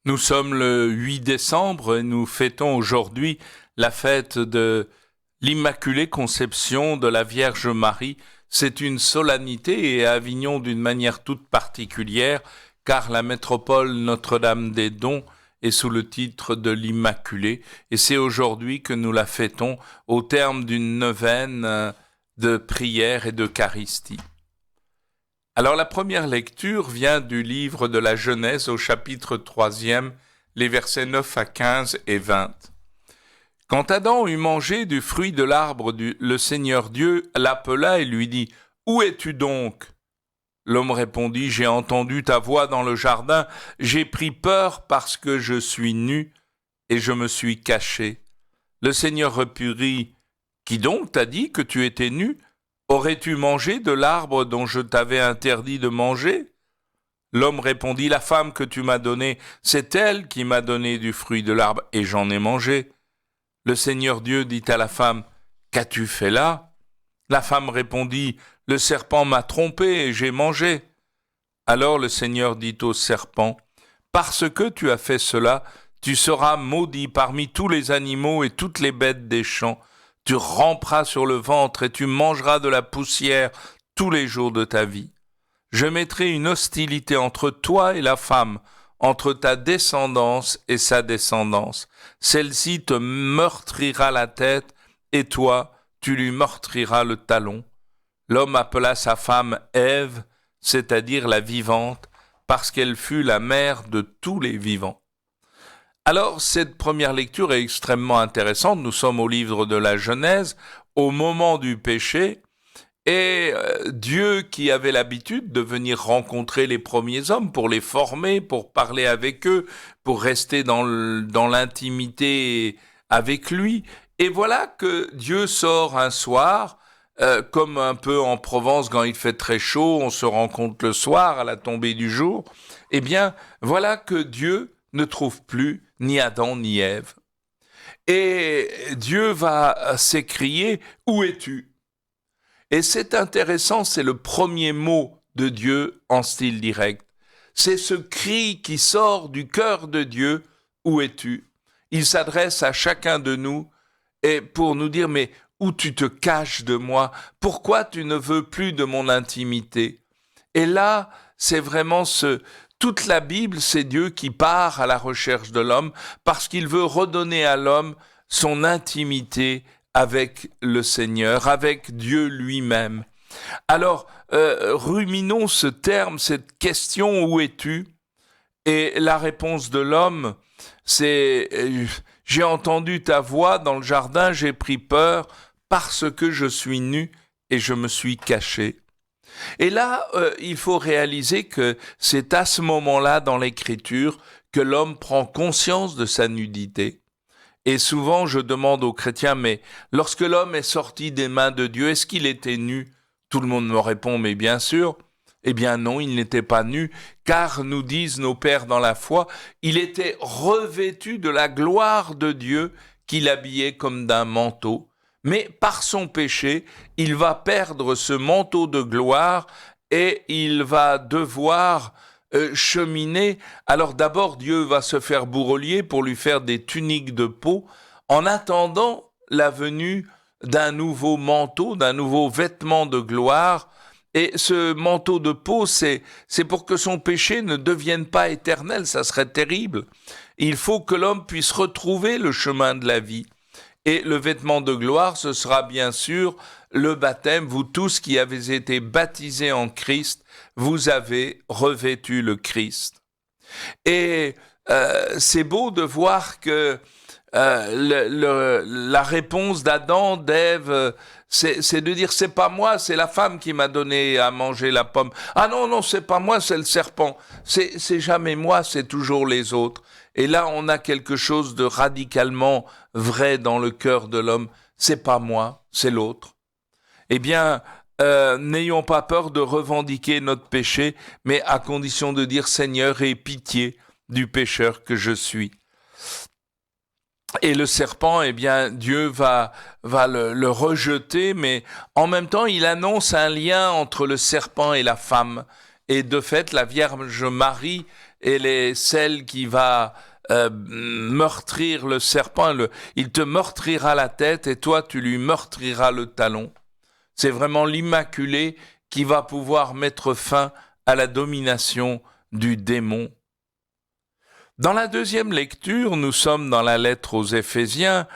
Nous sommes le 8 décembre et nous fêtons aujourd'hui la fête de l'Immaculée Conception de la Vierge Marie. C'est une solennité et à Avignon d'une manière toute particulière car la métropole Notre-Dame des Dons est sous le titre de l'Immaculée et c'est aujourd'hui que nous la fêtons au terme d'une neuvaine de prière et d'Eucharistie. Alors la première lecture vient du livre de la Genèse au chapitre 3e, les versets 9 à 15 et 20. Quand Adam eut mangé du fruit de l'arbre, le Seigneur Dieu l'appela et lui dit « Où es-tu donc ?» L'homme répondit « J'ai entendu ta voix dans le jardin, j'ai pris peur parce que je suis nu et je me suis caché. » Le Seigneur reprit « Qui donc t'a dit que tu étais nu ? Aurais-tu mangé de l'arbre dont je t'avais interdit de manger ?» L'homme répondit, « La femme que tu m'as donnée, c'est elle qui m'a donné du fruit de l'arbre, et j'en ai mangé. » Le Seigneur Dieu dit à la femme, « Qu'as-tu fait là ?» La femme répondit, « Le serpent m'a trompé et j'ai mangé. » Alors le Seigneur dit au serpent, « Parce que tu as fait cela, tu seras maudit parmi tous les animaux et toutes les bêtes des champs. Tu ramperas sur le ventre et tu mangeras de la poussière tous les jours de ta vie. Je mettrai une hostilité entre toi et la femme, entre ta descendance et sa descendance. Celle-ci te meurtrira la tête et toi, tu lui meurtriras le talon. » L'homme appela sa femme Ève, c'est-à-dire la vivante, parce qu'elle fut la mère de tous les vivants. Alors, cette première lecture est extrêmement intéressante. Nous sommes au livre de la Genèse, au moment du péché, et Dieu qui avait l'habitude de venir rencontrer les premiers hommes pour les former, pour parler avec eux, pour rester dans l'intimité avec lui. Et voilà que Dieu sort un soir, comme un peu en Provence quand il fait très chaud, on se rencontre le soir à la tombée du jour. Eh bien, voilà que Dieu ne trouve plus ni Adam ni Ève. Et Dieu va s'écrier « Où es-tu » ? Et c'est intéressant, c'est le premier mot de Dieu en style direct. C'est ce cri qui sort du cœur de Dieu « Où es-tu » ? Il s'adresse à chacun de nous et pour nous dire « Mais où tu te caches de moi ? Pourquoi tu ne veux plus de mon intimité ?» Et là, c'est vraiment toute la Bible, c'est Dieu qui part à la recherche de l'homme parce qu'il veut redonner à l'homme son intimité avec le Seigneur, avec Dieu lui-même. Alors, ruminons ce terme, cette question « Où es-tu » ? Et la réponse de l'homme, c'est « J'ai entendu ta voix dans le jardin, j'ai pris peur parce que je suis nu et je me suis caché. » Et là, il faut réaliser que c'est à ce moment-là dans l'Écriture que l'homme prend conscience de sa nudité. Et souvent, je demande aux chrétiens, mais lorsque l'homme est sorti des mains de Dieu, est-ce qu'il était nu ? Tout le monde me répond, mais bien sûr. Eh bien non, il n'était pas nu, car nous disent nos pères dans la foi, il était revêtu de la gloire de Dieu qu'il habillait comme d'un manteau. Mais par son péché, il va perdre ce manteau de gloire et il va devoir cheminer. Alors d'abord, Dieu va se faire bourrelier pour lui faire des tuniques de peau en attendant la venue d'un nouveau manteau, d'un nouveau vêtement de gloire. Et ce manteau de peau, c'est pour que son péché ne devienne pas éternel, ça serait terrible. Il faut que l'homme puisse retrouver le chemin de la vie. Et le vêtement de gloire, ce sera bien sûr le baptême. Vous tous qui avez été baptisés en Christ, vous avez revêtu le Christ. Et c'est beau de voir que la réponse d'Adam, d'Ève, c'est de dire c'est pas moi, c'est la femme qui m'a donné à manger la pomme. Ah non, c'est pas moi, c'est le serpent. C'est jamais moi, c'est toujours les autres. Et là, on a quelque chose de radicalement vrai dans le cœur de l'homme. C'est pas moi, c'est l'autre. Eh bien, n'ayons pas peur de revendiquer notre péché, mais à condition de dire Seigneur, aie pitié du pécheur que je suis. Et le serpent, eh bien, Dieu va le rejeter, mais en même temps, il annonce un lien entre le serpent et la femme. Et de fait, la Vierge Marie elle est celle qui va meurtrir le serpent. Il te meurtrira la tête et toi, tu lui meurtriras le talon. C'est vraiment l'Immaculée qui va pouvoir mettre fin à la domination du démon. Dans la deuxième lecture, nous sommes dans la lettre aux Éphésiens,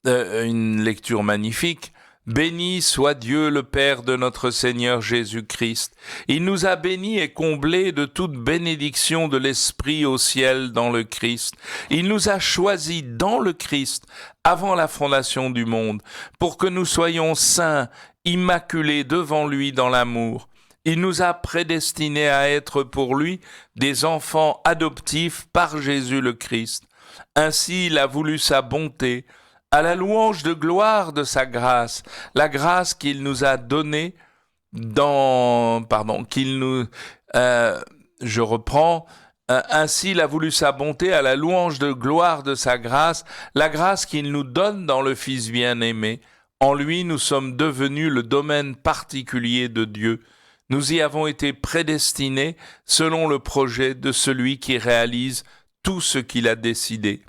une lecture magnifique. Béni soit Dieu le Père de notre Seigneur Jésus-Christ. Il nous a bénis et comblés de toute bénédiction de l'Esprit au ciel dans le Christ. Il nous a choisis dans le Christ avant la fondation du monde pour que nous soyons saints, immaculés devant lui dans l'amour. Il nous a prédestinés à être pour lui des enfants adoptifs par Jésus le Christ. Ainsi, il a voulu sa bonté, à la louange de gloire de sa grâce, la grâce qu'il nous a donnée ainsi il a voulu sa bonté à la louange de gloire de sa grâce, la grâce qu'il nous donne dans le Fils bien-aimé. En lui, nous sommes devenus le domaine particulier de Dieu. Nous y avons été prédestinés selon le projet de celui qui réalise tout ce qu'il a décidé.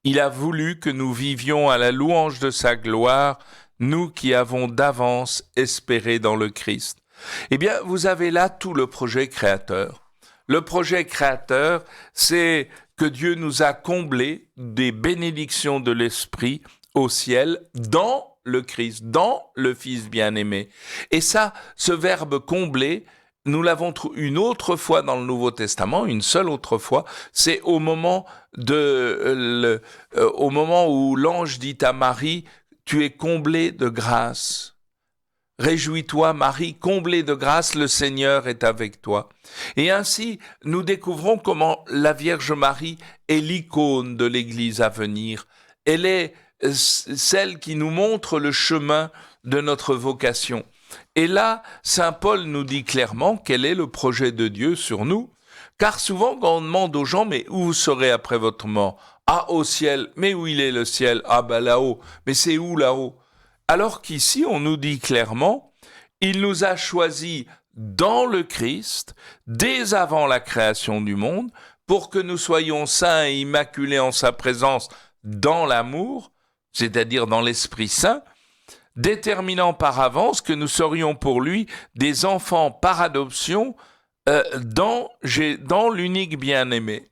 Il a voulu que nous vivions à la louange de sa gloire, nous qui avons d'avance espéré dans le Christ. Eh bien, vous avez là tout le projet créateur. Le projet créateur, c'est que Dieu nous a comblés des bénédictions de l'Esprit au ciel dans le Christ, dans le Fils bien-aimé. Et ça, ce verbe combler, nous l'avons trouvé une autre fois dans le Nouveau Testament, une seule autre fois, c'est au moment où l'ange dit à Marie, « Tu es comblée de grâce. Réjouis-toi, Marie, comblée de grâce, le Seigneur est avec toi. » Et ainsi, nous découvrons comment la Vierge Marie est l'icône de l'Église à venir. Elle est celle qui nous montre le chemin de notre vocation. Et là, saint Paul nous dit clairement quel est le projet de Dieu sur nous, car souvent quand on demande aux gens, mais où vous serez après votre mort? Ah, au ciel. Mais où il est le ciel? Ah, là-haut. Mais c'est où là-haut? Alors qu'ici, on nous dit clairement, il nous a choisis dans le Christ, dès avant la création du monde, pour que nous soyons saints et immaculés en sa présence dans l'amour, c'est-à-dire dans l'Esprit Saint, déterminant par avance que nous serions pour lui des enfants par adoption dans l'unique bien-aimé.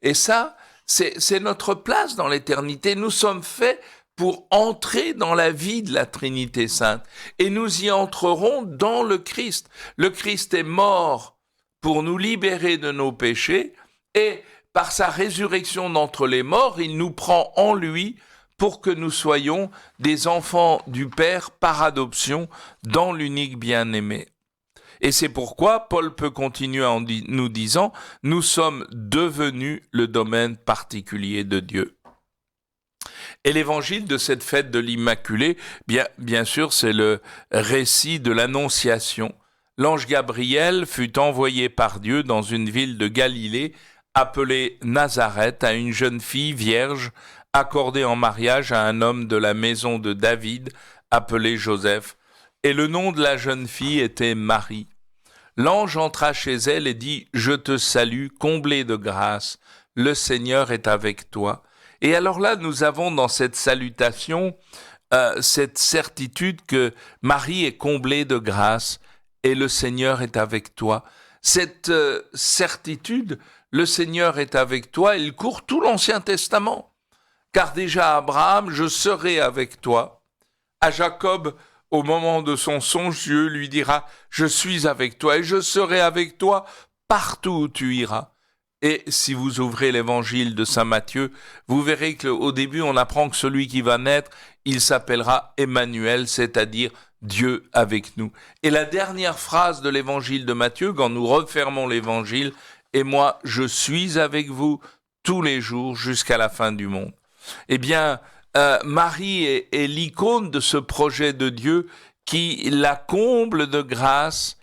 Et ça, c'est notre place dans l'éternité. Nous sommes faits pour entrer dans la vie de la Trinité Sainte. Et nous y entrerons dans le Christ. Le Christ est mort pour nous libérer de nos péchés et par sa résurrection d'entre les morts, il nous prend en lui pour que nous soyons des enfants du Père par adoption dans l'unique bien-aimé. Et c'est pourquoi Paul peut continuer en nous disant « Nous sommes devenus le domaine particulier de Dieu ». Et l'évangile de cette fête de l'Immaculée, bien sûr, c'est le récit de l'Annonciation. L'ange Gabriel fut envoyé par Dieu dans une ville de Galilée appelée Nazareth à une jeune fille vierge accordée en mariage à un homme de la maison de David appelé Joseph. Et le nom de la jeune fille était Marie. L'ange entra chez elle et dit « Je te salue, comblée de grâce, le Seigneur est avec toi. » Et alors là, nous avons dans cette salutation cette certitude que Marie est comblée de grâce et le Seigneur est avec toi. Cette certitude, le Seigneur est avec toi, elle court tout l'Ancien Testament. Car déjà à Abraham, je serai avec toi. À Jacob, au moment de son songe, Dieu lui dira, je suis avec toi et je serai avec toi partout où tu iras. Et si vous ouvrez l'évangile de saint Matthieu, vous verrez qu'au début, on apprend que celui qui va naître, il s'appellera Emmanuel, c'est-à-dire Dieu avec nous. Et la dernière phrase de l'évangile de Matthieu, quand nous refermons l'évangile, et moi, je suis avec vous tous les jours jusqu'à la fin du monde. Eh bien, Marie est l'icône de ce projet de Dieu qui la comble de grâce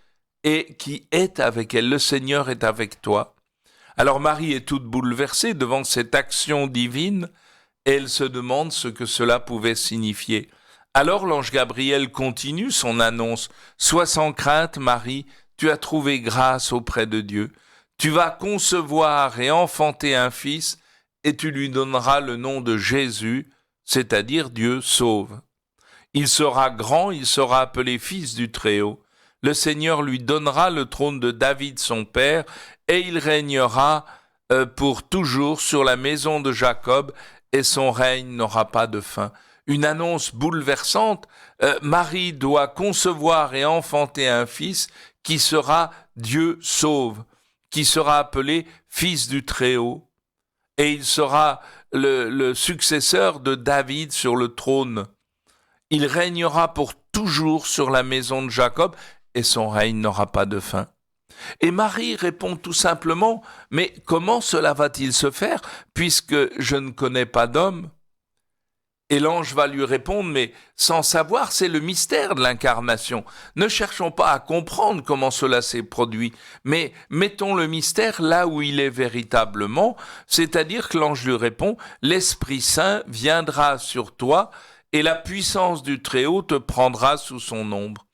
et qui est avec elle. Le Seigneur est avec toi. Alors Marie est toute bouleversée devant cette action divine et elle se demande ce que cela pouvait signifier. Alors l'ange Gabriel continue son annonce. « Sois sans crainte, Marie, tu as trouvé grâce auprès de Dieu. Tu vas concevoir et enfanter un fils, et tu lui donneras le nom de Jésus, c'est-à-dire Dieu sauve. Il sera grand, il sera appelé fils du Très-Haut. Le Seigneur lui donnera le trône de David son père, et il régnera pour toujours sur la maison de Jacob, et son règne n'aura pas de fin. Une annonce bouleversante. Marie doit concevoir et enfanter un fils qui sera Dieu sauve, qui sera appelé fils du Très-Haut, et il sera le successeur de David sur le trône. Il régnera pour toujours sur la maison de Jacob, et son règne n'aura pas de fin. Et Marie répond tout simplement, mais comment cela va-t-il se faire, puisque je ne connais pas d'homme ? Et l'ange va lui répondre, mais sans savoir, c'est le mystère de l'incarnation. Ne cherchons pas à comprendre comment cela s'est produit, mais mettons le mystère là où il est véritablement, c'est-à-dire que l'ange lui répond, l'Esprit Saint viendra sur toi, et la puissance du Très-Haut te prendra sous son ombre.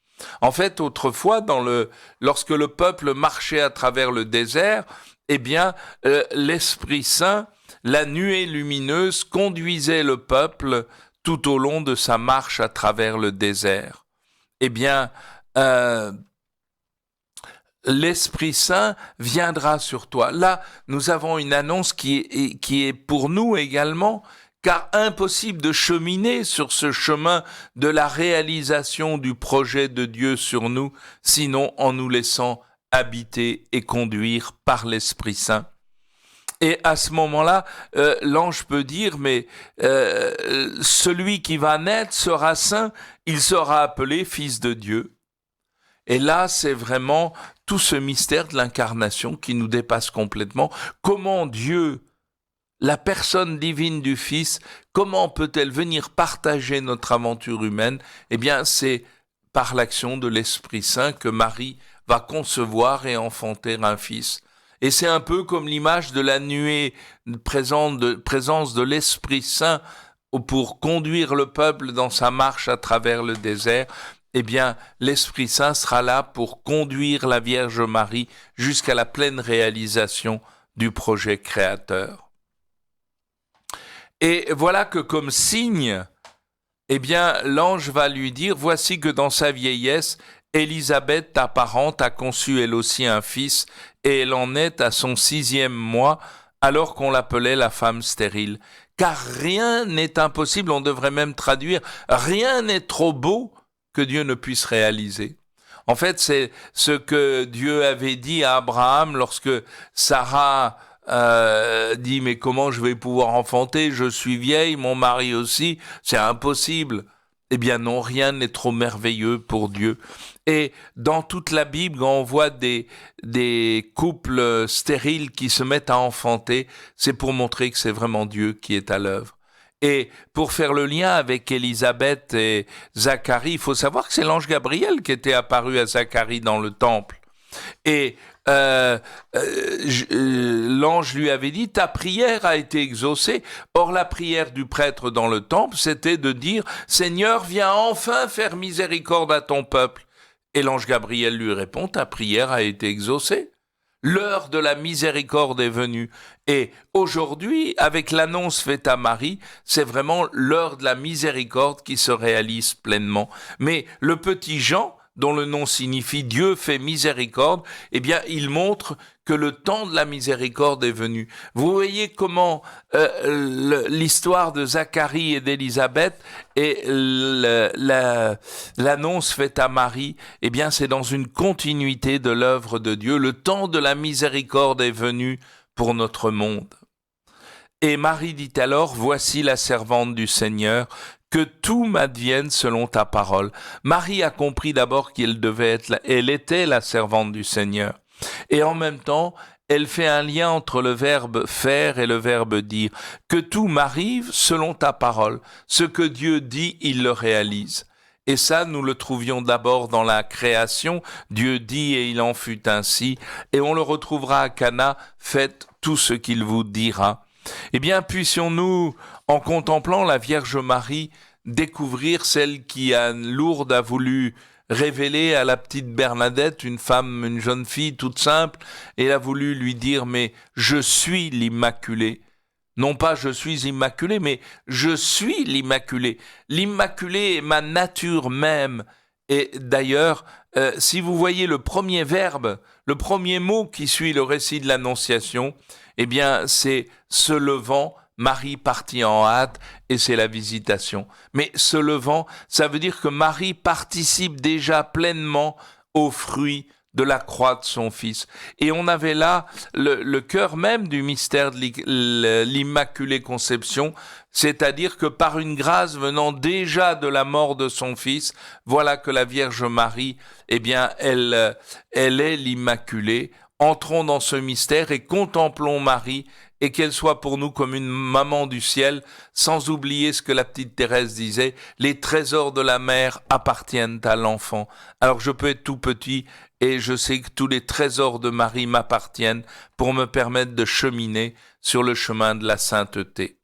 En fait, autrefois, lorsque le peuple marchait à travers le désert, eh bien, l'Esprit Saint, la nuée lumineuse, conduisait le peuple tout au long de sa marche à travers le désert. Eh bien, l'Esprit Saint viendra sur toi. Là, nous avons une annonce qui est pour nous également, car impossible de cheminer sur ce chemin de la réalisation du projet de Dieu sur nous, sinon en nous laissant habiter et conduire par l'Esprit Saint. Et à ce moment-là, l'ange peut dire, mais celui qui va naître sera saint, il sera appelé fils de Dieu. Et là, c'est vraiment tout ce mystère de l'incarnation qui nous dépasse complètement. Comment Dieu, la personne divine du Fils, comment peut-elle venir partager notre aventure humaine ? Eh bien, c'est par l'action de l'Esprit Saint que Marie va concevoir et enfanter un fils. Et c'est un peu comme l'image de la nuée présence de l'Esprit Saint pour conduire le peuple dans sa marche à travers le désert. Eh bien, l'Esprit Saint sera là pour conduire la Vierge Marie jusqu'à la pleine réalisation du projet créateur. Et voilà que comme signe, eh bien, l'ange va lui dire, voici que dans sa vieillesse, Élisabeth, ta parente, a conçu elle aussi un fils, et elle en est à son 6e mois, alors qu'on l'appelait la femme stérile. Car rien n'est impossible, on devrait même traduire, rien n'est trop beau que Dieu ne puisse réaliser. En fait, c'est ce que Dieu avait dit à Abraham lorsque Sarah dit « Mais comment je vais pouvoir enfanter ? Je suis vieille, mon mari aussi, c'est impossible. » Eh bien non, rien n'est trop merveilleux pour Dieu. Et dans toute la Bible, quand on voit des couples stériles qui se mettent à enfanter, c'est pour montrer que c'est vraiment Dieu qui est à l'œuvre. Et pour faire le lien avec Élisabeth et Zacharie, il faut savoir que c'est l'ange Gabriel qui était apparu à Zacharie dans le temple. Et l'ange lui avait dit, ta prière a été exaucée. Or, la prière du prêtre dans le temple, c'était de dire, Seigneur, viens enfin faire miséricorde à ton peuple. Et l'ange Gabriel lui répond, ta prière a été exaucée. L'heure de la miséricorde est venue. Et aujourd'hui, avec l'annonce faite à Marie, c'est vraiment l'heure de la miséricorde qui se réalise pleinement. Mais le petit Jean, dont le nom signifie Dieu fait miséricorde, eh bien, il montre que le temps de la miséricorde est venu. Vous voyez comment l'histoire de Zacharie et d'Élisabeth et l'annonce faite à Marie, eh bien, c'est dans une continuité de l'œuvre de Dieu. Le temps de la miséricorde est venu pour notre monde. Et Marie dit alors, voici la servante du Seigneur, que tout m'advienne selon ta parole. Marie a compris d'abord elle était la servante du Seigneur. Et en même temps, elle fait un lien entre le verbe faire et le verbe dire. Que tout m'arrive selon ta parole. Ce que Dieu dit, il le réalise. Et ça, nous le trouvions d'abord dans la création. Dieu dit et il en fut ainsi. Et on le retrouvera à Cana. Faites tout ce qu'il vous dira. Eh bien, puissions-nous, en contemplant la Vierge Marie, découvrir celle qui Lourdes a voulu révélé à la petite Bernadette, une jeune fille toute simple, et elle a voulu lui dire, mais je suis l'Immaculée. Non pas je suis immaculé, mais je suis l'Immaculée. L'Immaculée est ma nature même. Et d'ailleurs, si vous voyez le premier verbe, le premier mot qui suit le récit de l'Annonciation, eh bien c'est se levant, Marie partit en hâte, et c'est la visitation. Mais se levant, ça veut dire que Marie participe déjà pleinement au fruit de la croix de son Fils. Et on avait là le cœur même du mystère de l'Immaculée Conception, c'est-à-dire que par une grâce venant déjà de la mort de son Fils, voilà que la Vierge Marie, eh bien, elle est l'Immaculée. Entrons dans ce mystère et contemplons Marie, et qu'elle soit pour nous comme une maman du ciel, sans oublier ce que la petite Thérèse disait, les trésors de la mère appartiennent à l'enfant. Alors je peux être tout petit, et je sais que tous les trésors de Marie m'appartiennent pour me permettre de cheminer sur le chemin de la sainteté.